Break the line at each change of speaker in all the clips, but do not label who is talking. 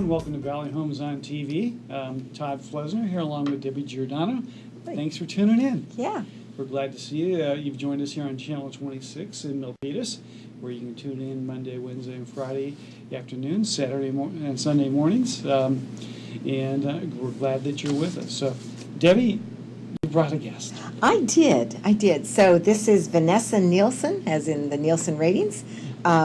Welcome to Valley Homes on TV. Todd Flesner here along with Debbie Giordano. Thanks for tuning in.
Yeah.
We're glad to see you. You've joined us here on Channel 26 in Milpitas, where you can tune in Monday, Wednesday, and Friday afternoons, Saturday and Sunday mornings. We're glad that you're with us. So, Debbie, you brought a guest.
I did. So this is Vanessa Nielson, as in the Nielson ratings,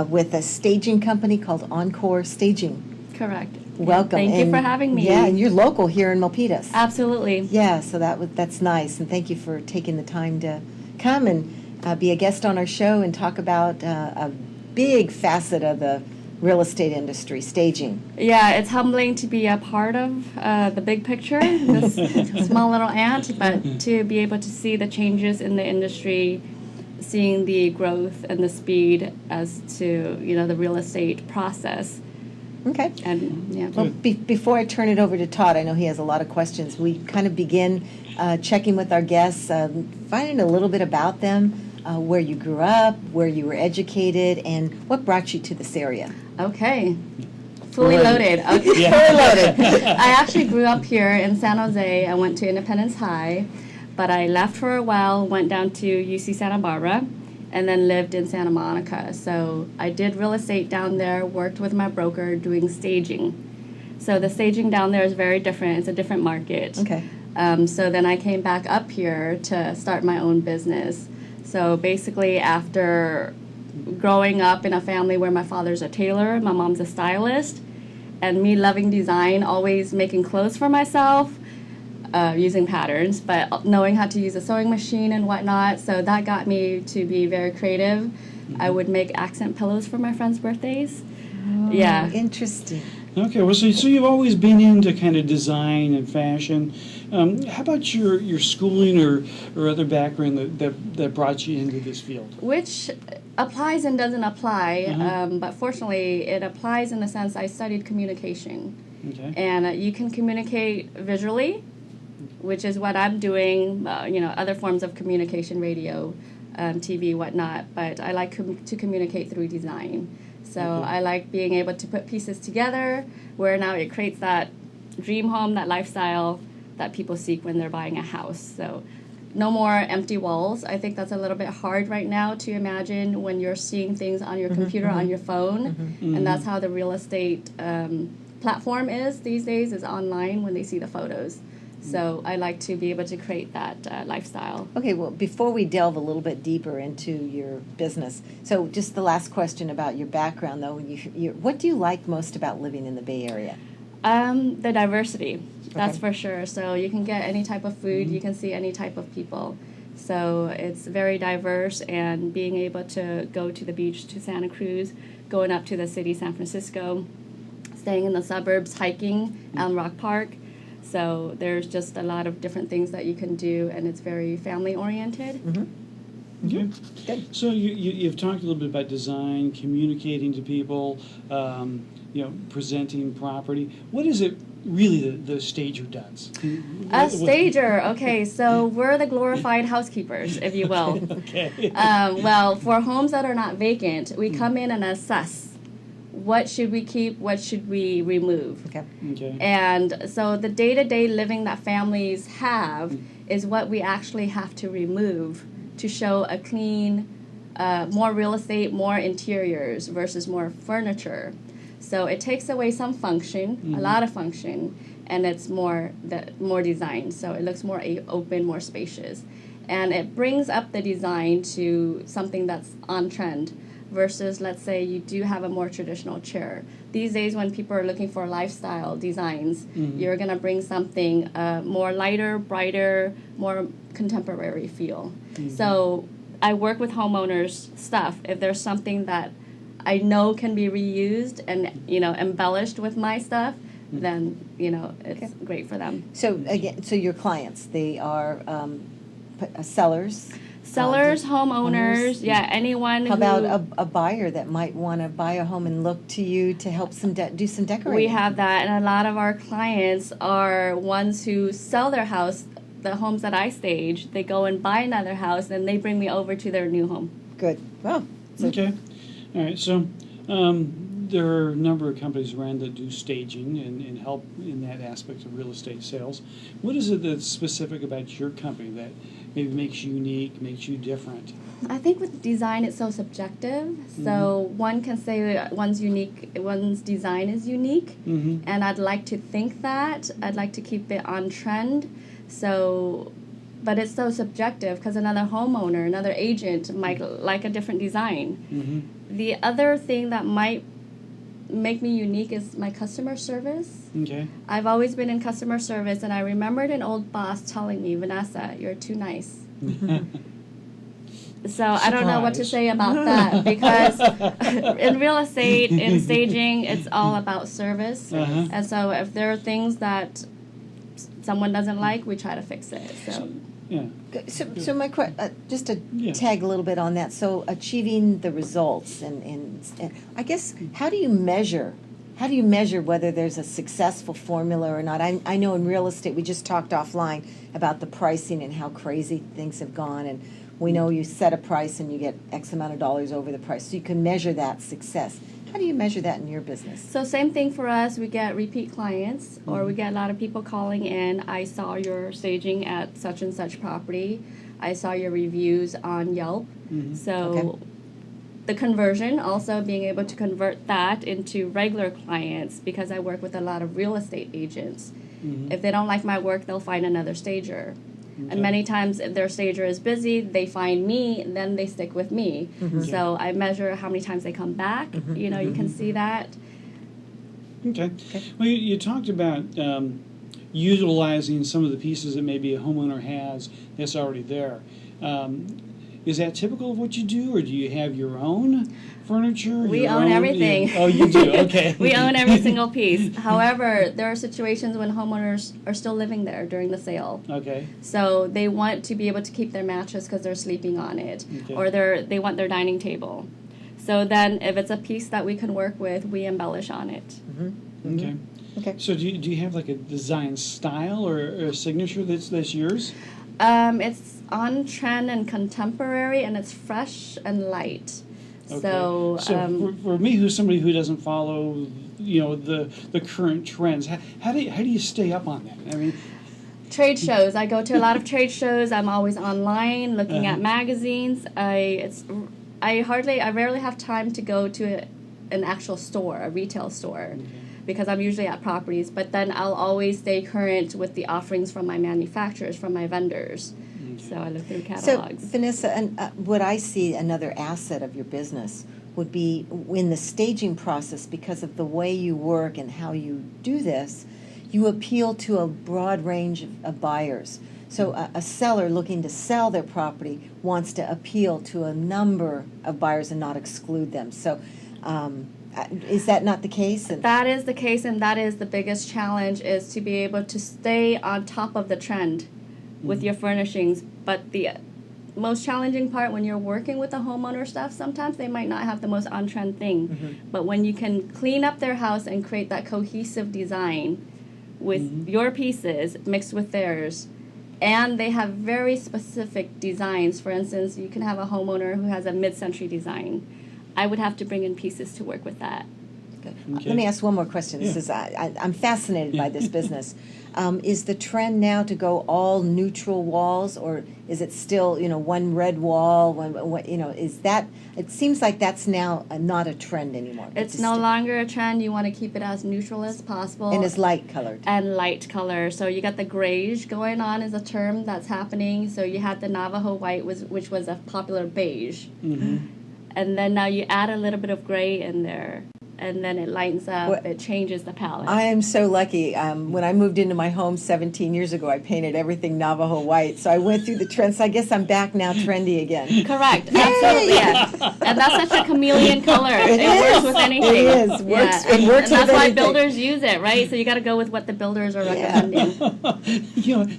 with a staging company called Encore Staging.
Correct.
Welcome.
Thank you for having me.
Yeah, and you're local here in Milpitas.
Absolutely.
Yeah, so that's nice, and thank you for taking the time to come and be a guest on our show and talk about a big facet of the real estate industry, staging.
Yeah, it's humbling to be a part of the big picture, this small little ant, but to be able to see the changes in the industry, seeing the growth and the speed as to, the real estate process.
Okay.
And yeah.
Well, before I turn it over to Todd, I know he has a lot of questions. We kind of begin checking with our guests, finding a little bit about them, where you grew up, where you were educated, and what brought you to this area.
Okay. Fully loaded. Okay.
Yeah.
Fully loaded. I actually grew up here in San Jose. I went to Independence High, but I left for a while, went down to UC Santa Barbara, and then lived in Santa Monica. So I did real estate down there, worked with my broker doing staging. So the staging down there is very different. It's a different market.
Okay.
So then I came back up here to start my own business. So basically after growing up in a family where my father's a tailor, my mom's a stylist, and me loving design, always making clothes for myself, using patterns, but knowing how to use a sewing machine and whatnot, so that got me to be very creative. I would make accent pillows for my friends' birthdays.
Oh,
yeah.
Interesting.
Okay, well, so you've always been into kind of design and fashion. How about your schooling or other background that brought you into this field?
Which applies and doesn't apply, but fortunately it applies in the sense I studied communication.
Okay.
And you can communicate visually, which is what I'm doing, other forms of communication, radio, TV, whatnot, but I like to communicate through design. So I like being able to put pieces together where now it creates that dream home, that lifestyle that people seek when they're buying a house. So no more empty walls. I think that's a little bit hard right now to imagine when you're seeing things on your computer, on your phone, and that's how the real estate platform is these days, is online when they see the photos. So I like to be able to create that lifestyle.
Okay, well, before we delve a little bit deeper into your business, so just the last question about your background, though. What do you like most about living in the Bay Area?
The diversity, that's
Okay.
for sure. So you can get any type of food, you can see any type of people. So it's very diverse, and being able to go to the beach, to Santa Cruz, going up to the city, San Francisco, staying in the suburbs, hiking, Elm Rock Park. So there's just a lot of different things that you can do, and it's very family-oriented.
Okay.
Good.
So you've talked a little bit about design, communicating to people, presenting property. What is it really the stager does?
A stager, okay, so we're the glorified housekeepers, if you will.
Okay.
Well, for homes that are not vacant, we come in and assess. What should we keep? What should we remove?
Okay.
Okay.
And so the day-to-day living that families have is what we actually have to remove to show a clean, more real estate, more interiors versus more furniture. So it takes away some function, a lot of function, and it's more design. So it looks more open, more spacious. And it brings up the design to something that's on trend. Versus, let's say, you do have a more traditional chair. These days, when people are looking for lifestyle designs, you're going to bring something more lighter, brighter, more contemporary feel. So I work with homeowners' stuff. If there's something that I know can be reused and, embellished with my stuff, then, it's great for them.
So, again, your clients, they are sellers?
Sellers, homeowners, yeah, anyone
How about a buyer that might want to buy a home and look to you to help do some decorating?
We have that, and a lot of our clients are ones who sell their house, the homes that I stage. They go and buy another house, and they bring me over to their new home.
Good. Well,
Okay. All right. So there are a number of companies around that do staging and help in that aspect of real estate sales. What is it that's specific about your company that maybe makes you unique, makes you different?
I think with design, it's so subjective. So one can say one's design is unique, and I'd like to think that. I'd like to keep it on trend. So, but it's so subjective because another homeowner, another agent might like a different design. The other thing that might make me unique is my customer service.
Okay.
I've always been in customer service, and I remembered an old boss telling me, "Vanessa, you're too nice." So I don't know what to say about that, because in real estate, in staging, it's all about service. And so if there are things that someone doesn't like, we try to fix it. So.
Yeah.
So my just to tag a little bit on that. So achieving the results, and I guess how do you measure? How do you measure whether there's a successful formula or not? I know in real estate we just talked offline about the pricing and how crazy things have gone, and we know you set a price and you get X amount of dollars over the price, so you can measure that success. How do you measure that in your business?
So same thing for us. We get repeat clients, or we get a lot of people calling in. I saw your staging at such and such property. I saw your reviews on Yelp. So the conversion, also being able to convert that into regular clients, because I work with a lot of real estate agents. If they don't like my work, they'll find another stager. And many times if their stager is busy, they find me, and then they stick with me. So I measure how many times they come back. You know, you can see that.
Okay. Well, you talked about utilizing some of the pieces that maybe a homeowner has that's already there. Is that typical of what you do, or do you have your own furniture?
We own everything.
Oh, you do? Okay.
We own every single piece. However, there are situations when homeowners are still living there during the sale.
Okay.
So they want to be able to keep their mattress because they're sleeping on it, or they want their dining table. So then if it's a piece that we can work with, we embellish on it.
Okay. So do you have like a design style or a signature that's yours?
It's on trend and contemporary, and it's fresh and light.
Okay.
So
for me, who's somebody who doesn't follow, the current trends, how do you stay up on that? I mean,
trade shows. I go to a lot of trade shows. I'm always online looking at magazines. I rarely have time to go to an actual store, a retail store. Because I'm usually at properties, but then I'll always stay current with the offerings from my manufacturers, from my vendors. So I look through catalogs.
So, Vanessa, and what I see another asset of your business would be in the staging process, because of the way you work and how you do this, you appeal to a broad range of buyers. So a seller looking to sell their property wants to appeal to a number of buyers and not exclude them. So is that not the case?
That is the case, and that is the biggest challenge, is to be able to stay on top of the trend with your furnishings. But the most challenging part when you're working with the homeowner stuff, sometimes they might not have the most on-trend thing. But when you can clean up their house and create that cohesive design with your pieces mixed with theirs, and they have very specific designs. For instance, you can have a homeowner who has a mid-century design. I would have to bring in pieces to work with that.
Okay. Let me ask one more question. This is I'm fascinated by this business. Is the trend now to go all neutral walls, or is it still one red wall? Is that? It seems like that's now not a trend anymore.
It's no longer a trend. You want to keep it as neutral as possible.
And as light colored.
And light color. So you got the grayish going on is a term that's happening. So you had the Navajo white, which was a popular beige. And then now you add a little bit of gray in there, and then it lightens up, it changes the palette.
I am so lucky. When I moved into my home 17 years ago, I painted everything Navajo white, so I went through the trends. I guess I'm back now trendy again.
Correct, absolutely, yes. And that's such a chameleon color. It works with anything.
It is. It works
and
with
that's why
anything.
Builders use it, right? So you got to go with what the builders are recommending.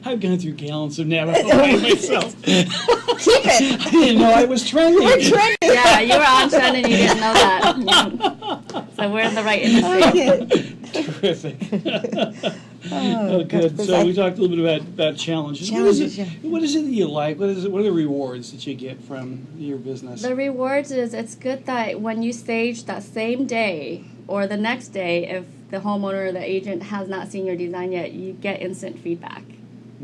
I've gone through gallons of Navajo white myself.
Keep it.
I didn't know I was trendy.
We're trendy.
Yeah, you were on trend and you didn't know that. So we're in the right industry.
Terrific. Good. So we talked a little bit about challenges. What is it that you like? What are the rewards that you get from your business?
The rewards is, it's good that when you stage that same day, or the next day, if the homeowner or the agent has not seen your design yet, you get instant feedback.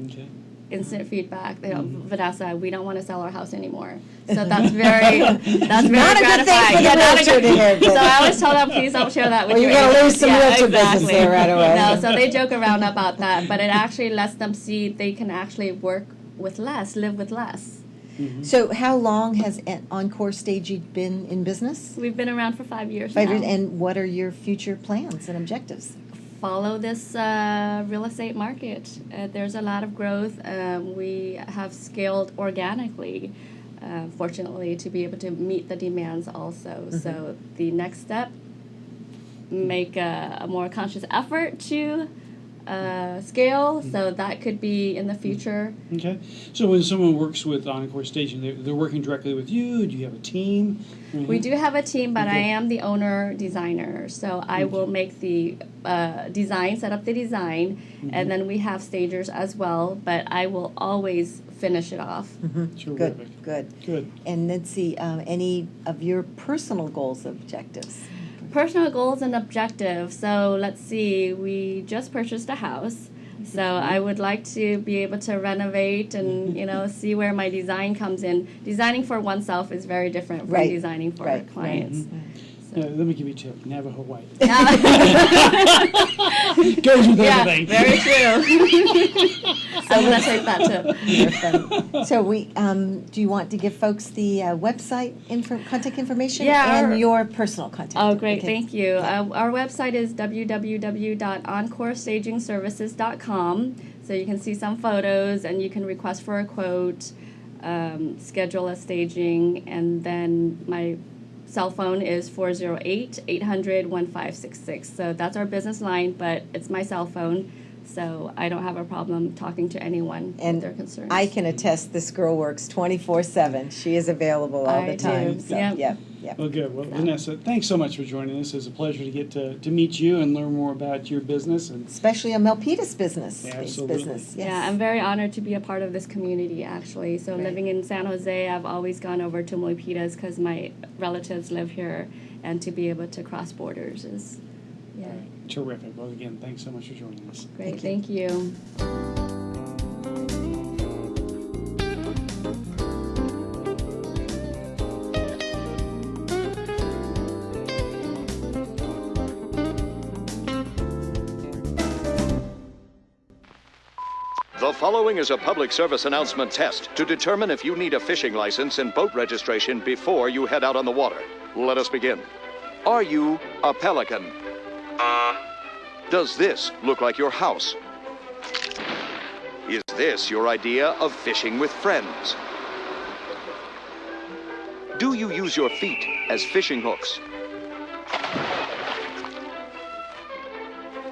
Okay.
Instant feedback. They go, Vanessa, we don't want to sell our house anymore. So that's very
Not a good thing
gratifying.
for the realtor to hear, but-
So I always tell them, please don't share that with
Well,
your
you're gonna
agent.
lose some realtor business there right away.
No, so they joke around about that, but it actually lets them see they can actually work with less, live with less.
So how long has Encore Staging been in business?
We've been around for 5 years
5
now.
years, and what are your future plans and objectives?
Follow this real estate market. There's a lot of growth. We have scaled organically, fortunately, to be able to meet the demands also. So the next step, make a more conscious effort to scale. So that could be in the future.
Okay. So when someone works with Encore Staging, they're working directly with you? Do you have a team?
We do have a team, but I
Okay.
am the owner designer. So I will make the design, set up the design, and then we have stagers as well, but I will always finish it off.
Terrific.
Good. And let's see, any of your personal goals, objectives?
Personal goals and objectives. So let's see, we just purchased a house. So I would like to be able to renovate and, see where my design comes in. Designing for oneself is very different from
Right.
designing for
Right.
clients.
Let me give you a tip. Navajo white.
Yeah,
Goes with
yeah,
everything.
very true. I'm going to take that tip.
You're funny. So do you want to give folks the website contact information
Yeah,
and your personal contact?
Oh, great.
Okay.
Thank you. Our website is www.encorestagingservices.com. So you can see some photos and you can request for a quote, schedule a staging, and then my cell phone is 408-800-1566. So that's our business line, but it's my cell phone. So I don't have a problem talking to anyone
And
with their concerns.
I can attest this girl works 24/7. She is available all the
I
time.
do.
So,
Yep.
Well, good. Well, Vanessa, thanks so much for joining us. It's a pleasure to get to meet you and learn more about your business. And
Especially a Milpitas business.
Yeah,
based
absolutely.
business. Yes.
Yeah, I'm very honored to be a part of this community, actually. So
Right.
living in San Jose, I've always gone over to Milpitas because my relatives live here, and to be able to cross borders is,
terrific. Well, again, thanks so much for joining us.
great. Thank you.
The following is a public service announcement test to determine if you need a fishing license and boat registration before you head out on the water. Let us begin. Are you a pelican? Does this look like your house? Is this your idea of fishing with friends? Do you use your feet as fishing hooks?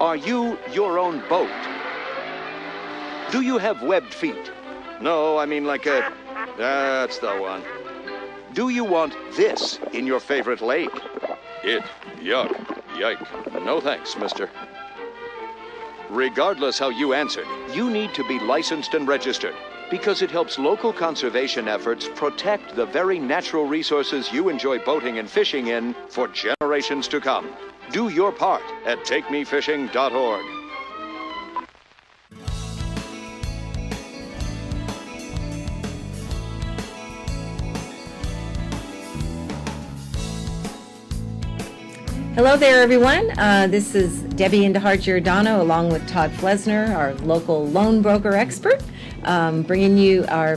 Are you your own boat? Do you have webbed feet? No, I mean like a... That's the one. Do you want this in your favorite lake? Yuck, yike. No thanks, mister. Regardless how you answered, you need to be licensed and registered because it helps local conservation efforts protect the very natural resources you enjoy boating and fishing in for generations to come. Do your part at takemefishing.org.
Hello there, everyone. This is Debbie Indahart Giordano, along with Todd Flesner, our local loan broker expert, bringing you our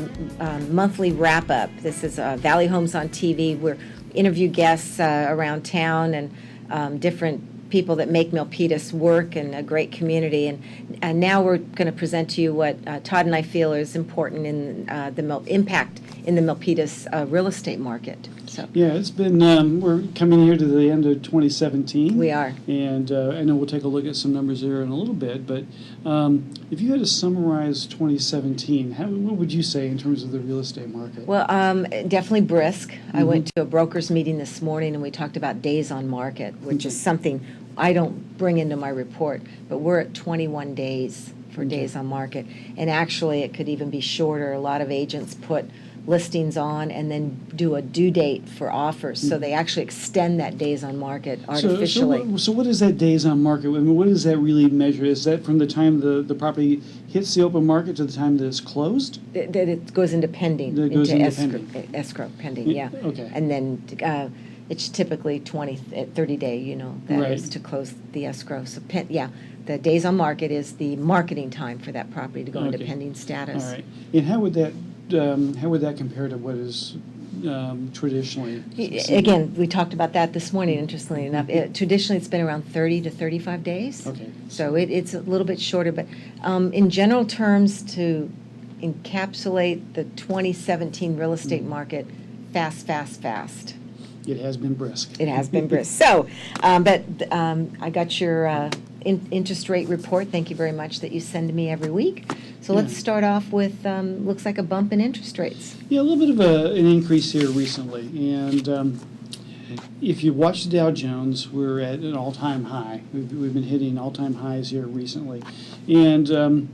monthly wrap-up. This is Valley Homes on TV. We interview guests around town and different people that make Milpitas work and a great community. And now we're going to present to you what Todd and I feel is important in the impact in the Milpitas real estate market. So
Yeah, it's been, we're coming here to the end of 2017.
we are.
And I know we'll take a look at some numbers here in a little bit, but if you had to summarize 2017, what would you say in terms of the real estate market?
Well, definitely brisk. I went to a broker's meeting this morning, and we talked about days on market, which is something I don't bring into my report, but we're at 21 days for days on market. And actually, it could even be shorter. A lot of agents put listings on and then do a due date for offers. So they actually extend that days on market artificially.
So what is that days on market? I mean, what does that really measure? Is that from the time the property hits the open market to the time that it's closed?
That it goes into pending,
That it goes
into
into pending.
escrow pending, yeah.
Okay.
And then it's typically 30-day, that
Right.
is to close the escrow. So, the days on market is the marketing time for that property to go into
Okay.
pending status.
All right. And how would that compare to what is traditionally?
Again, we talked about that this morning, interestingly enough. Traditionally, it's been around 30 to 35 days.
Okay.
So it's a little bit shorter, but in general terms, to encapsulate the 2017 real estate market, fast.
It has been brisk.
It has been brisk. So, I got your interest rate report. Thank you very much that you send me every week. So let's
Yeah.
start off with, looks like a bump in interest rates.
Yeah, a little bit of an increase here recently. And if you watch the Dow Jones, we're at an all-time high. We've been hitting all-time highs here recently. And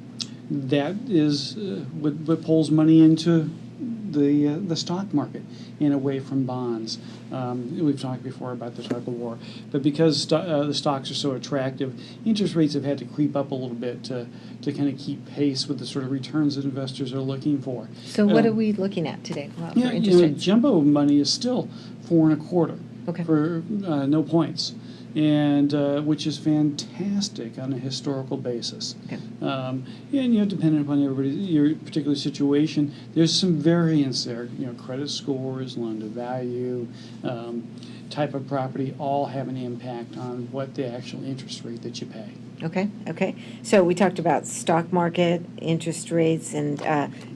that is what pulls money into the stock market and away from bonds. We've talked before about the tug of war, but because the stocks are so attractive, interest rates have had to creep up a little bit to kind of keep pace with the sort of returns that investors are looking for.
So what are we looking at today for
Yeah,
interest rates?
jumbo money is still 4.25
Okay.
for no points, and which is fantastic on a historical basis.
Okay.
And depending upon your particular situation, there's some variance there. Credit scores, loan to value, type of property, all have an impact on what the actual interest rate that you pay.
Okay. So we talked about stock market, interest rates, and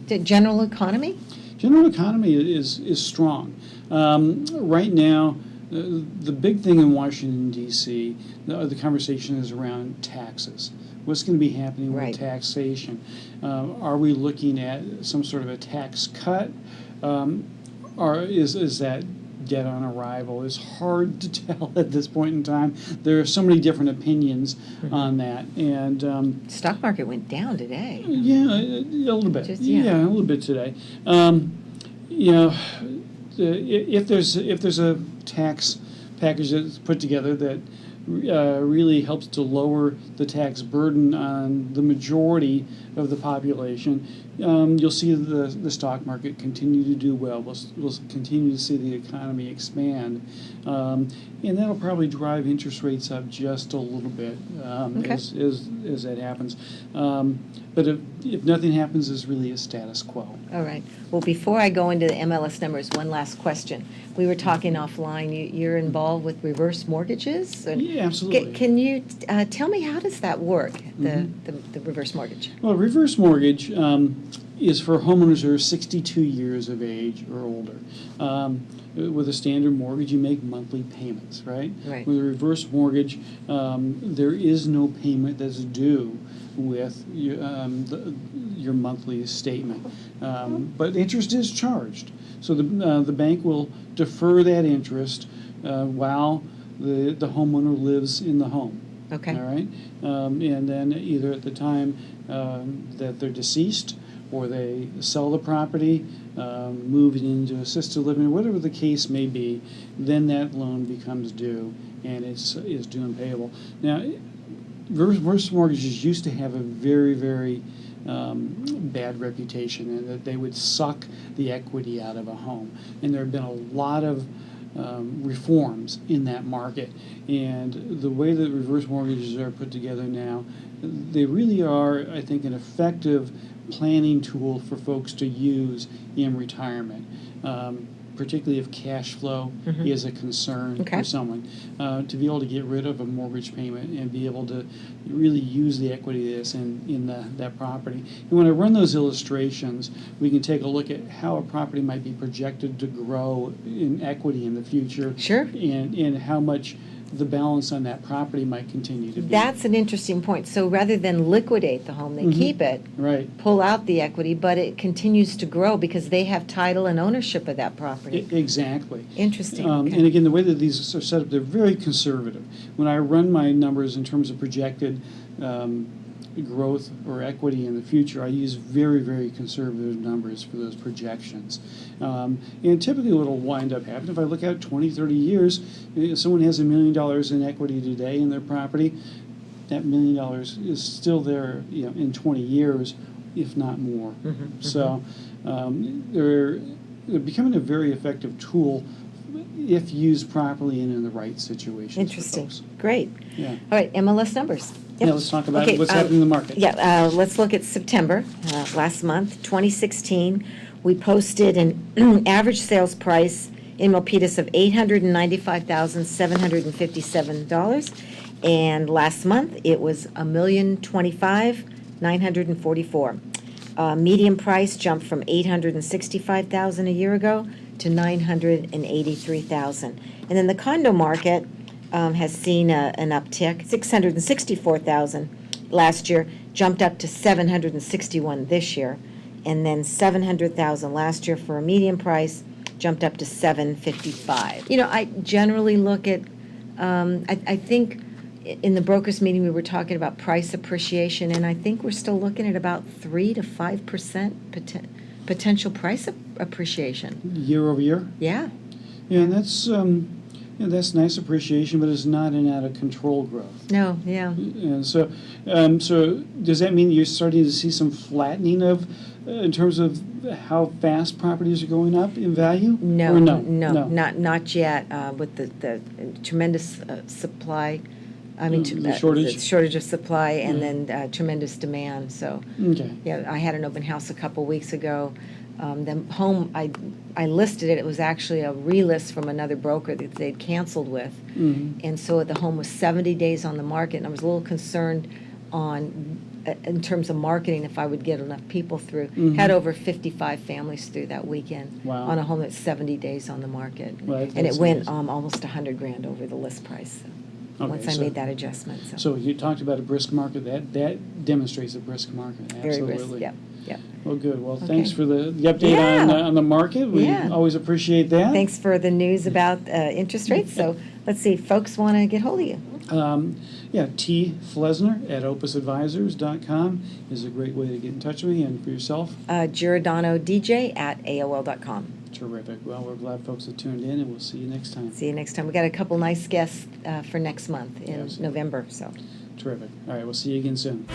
the general economy?
General economy is strong. Right now, the big thing in Washington, D.C., the conversation is around taxes. What's going to be happening
Right.
with taxation? Are we looking at some sort of a tax cut? Or is that dead on arrival? It's hard to tell at this point in time. There are so many different opinions on that. And
Stock market went down today.
yeah, a little bit.
Yeah.
A little bit today. If there's a tax package that's put together that really helps to lower the tax burden on the majority of the population, you'll see the stock market continue to do well. We'll continue to see the economy expand, and that'll probably drive interest rates up just a little bit as that happens. But if nothing happens, it's really a status quo.
All right. Well, before I go into the MLS numbers, one last question. We were talking offline. You're involved with reverse mortgages?
Yeah, absolutely.
Can you tell me, how does that work, the reverse mortgage?
Well, reverse mortgage is for homeowners who are 62 years of age or older. With a standard mortgage, you make monthly payments, right?
Right.
With a reverse mortgage, there is no payment that's due with your monthly statement, but interest is charged. So the bank will defer that interest while the homeowner lives in the home.
Okay.
All right, and then either at the time that they're deceased, or they sell the property, move it into assisted living, whatever the case may be, then that loan becomes due and is due and payable. Now, reverse mortgages used to have a very, very bad reputation, and that they would suck the equity out of a home. And there have been a lot of reforms in that market, and the way that reverse mortgages are put together now, they really are, I think, an effective planning tool for folks to use in retirement, particularly if cash flow is a concern for someone, to be able to get rid of a mortgage payment and be able to really use the equity that's in that property. And when I run those illustrations, we can take a look at how a property might be projected to grow in equity in the future.
Sure.
And how much the balance on that property might continue to be.
That's an interesting point. So rather than liquidate the home, they keep it,
Right.
pull out the equity, but it continues to grow because they have title and ownership of that property.
Exactly.
Interesting.
And again, the way that these are set up, they're very conservative. When I run my numbers in terms of projected growth or equity in the future, I use very, very conservative numbers for those projections. And typically what will wind up happening, if I look out 20, 30 years, if someone has $1 million in equity today in their property, that $1 million is still there, in 20 years, if not more. So they're becoming a very effective tool if used properly and in the right situations.
Interesting. Great.
Yeah.
All right, MLS numbers. Yep.
Now let's talk about what's happening in the market.
Yeah, let's look at September, last month, 2016. We posted an average sales price in Milpitas of $895,757. And last month, it was $1,025,944. Median price jumped from $865,000 a year ago to $983,000. And then the condo market has seen an uptick, $664,000 last year, jumped up to $761,000 this year, and then $700,000 last year for a median price, jumped up to $755,000. I generally look at, I think in the brokers meeting we were talking about price appreciation, and I think we're still looking at about 3 to 5% potential price appreciation.
Year over year?
Yeah.
Yeah, and that's nice appreciation, but it's not an out of control growth.
No, yeah.
And so does that mean you're starting to see some flattening of, in terms of how fast properties are going up in value?
No,
or
no,
no,
not yet. With the tremendous supply,
the shortage?
the shortage of supply, and then tremendous demand. So,
Okay.
yeah, I had an open house a couple weeks ago. The home I listed it. It was actually a relist from another broker that they'd canceled with, and so the home was 70 days on the market. And I was a little concerned in terms of marketing if I would get enough people through. Had over 55 families through that weekend.
Wow.
On a home that's 70 days on the market,
Well,
and it
that's
went
amazing.
almost $100,000 over the list price.
Okay,
Once I made that adjustment.
So you talked about a brisk market. That demonstrates a brisk market.
Very
Absolutely.
brisk. Yep. Yep.
Well, good. Well,
Okay.
thanks for the update
Yeah.
on the market. We
Yeah.
always appreciate that.
Thanks for the news about interest rates. So let's see, folks want to get hold of you.
T. Flesner at opusadvisors.com is a great way to get in touch with me, and for yourself.
Giordano DJ at AOL.com.
Terrific. Well, we're glad folks have tuned in, and we'll see you next time.
See you next time. We got a couple nice guests for next month in
Yes.
November. So.
Terrific. All right, we'll see you again soon.